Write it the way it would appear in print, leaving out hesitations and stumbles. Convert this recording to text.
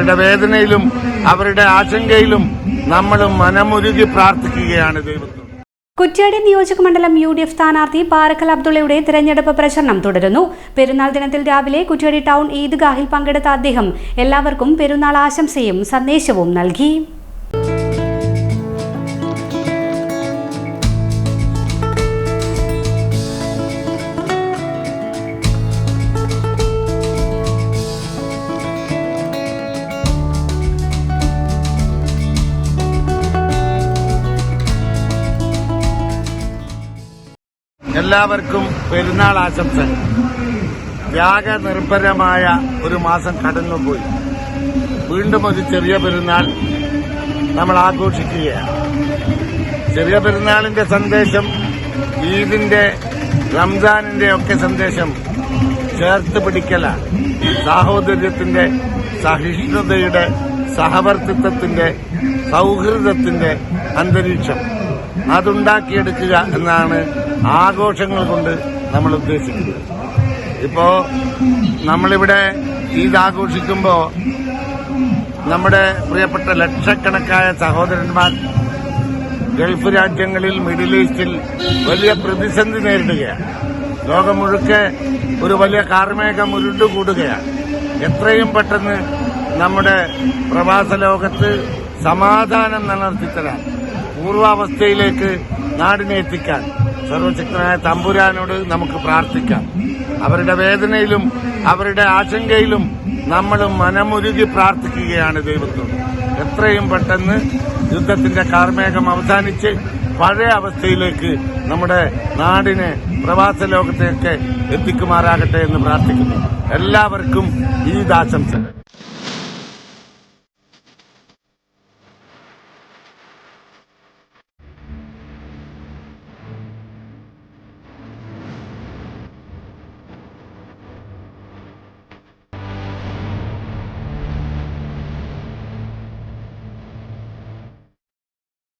അവരുടെ വേദനയിലും അവരുടെ ആശങ്കയിലും നമ്മളും മനമുരുകി പ്രാർത്ഥിക്കുകയാണ് ദൈവത്തോട്. കുറ്റ്യാടി നിയോജകമണ്ഡലം UDF സ്ഥാനാർത്ഥി പാറക്കൽ അബ്ദുള്ളയുടെ തിരഞ്ഞെടുപ്പ് പ്രചരണം തുടരുന്നു. പെരുന്നാൾ ദിനത്തിൽ രാവിലെ കുറ്റ്യാടി ടൗൺ ഈദ്ഗാഹിൽ പങ്കെടുത്ത അദ്ദേഹം എല്ലാവർക്കും പെരുന്നാൾ ആശംസയും സന്ദേശവും നൽകി. എല്ലാവർക്കും പെരുന്നാൾ ആശംസകൾ. ത്യാഗനിർഭരമായ ഒരു മാസം കടന്നുപോയി. വീണ്ടും ഒരു ചെറിയ പെരുന്നാൾ നമ്മൾ ആഘോഷിക്കുകയാണ്. ചെറിയ പെരുന്നാളിന്റെ സന്ദേശം ഈദിന്റെ റംസാനിന്റെ ഒക്കെ സന്ദേശം ചേർത്ത് പിടിക്കലാണ്. സാഹോദര്യത്തിന്റെ, സഹിഷ്ണുതയുടെ, സഹവർത്തിത്വത്തിന്റെ, സൌഹൃദത്തിന്റെ അന്തരീക്ഷം അതുണ്ടാക്കിയെടുക്കുക എന്നാണ് ആഘോഷങ്ങൾ കൊണ്ട് നമ്മൾ ഉദ്ദേശിക്കുന്നത്. ഇപ്പോ നമ്മളിവിടെ ഈദ് ആഘോഷിക്കുമ്പോൾ നമ്മുടെ പ്രിയപ്പെട്ട ലക്ഷക്കണക്കായ സഹോദരന്മാർ ഗൾഫ് രാജ്യങ്ങളിൽ, മിഡിൽ ഈസ്റ്റിൽ വലിയ പ്രതിസന്ധി നേരിടുകയാണ്. ലോകം മുഴുക്കെ ഒരു വലിയ കാർമേഘം ഉരുണ്ടുകൂടുകയാണ്. എത്രയും പെട്ടെന്ന് നമ്മുടെ പ്രവാസ ലോകത്ത് സമാധാനം നിലനിർത്തിത്തരാൻ, പൂർവാവസ്ഥയിലേക്ക് നാടിനെ എത്തിക്കാൻ സർവശക്തനായ തമ്പുരാനോട് നമുക്ക് പ്രാർത്ഥിക്കാം. അവരുടെ വേദനയിലും അവരുടെ ആശങ്കയിലും നമ്മളും മനമുരുകി പ്രാർത്ഥിക്കുകയാണ് ദൈവത്തോട്. എത്രയും പെട്ടെന്ന് യുദ്ധത്തിന്റെ കാർമേഘം അവസാനിച്ച് പഴയ അവസ്ഥയിലേക്ക് നമ്മുടെ നാടിനെ, പ്രവാസ ലോകത്തെയൊക്കെ എത്തിക്കുമാറാകട്ടെ എന്ന് പ്രാർത്ഥിക്കുന്നു. എല്ലാവർക്കും ഈദ് ആശംസകൾ.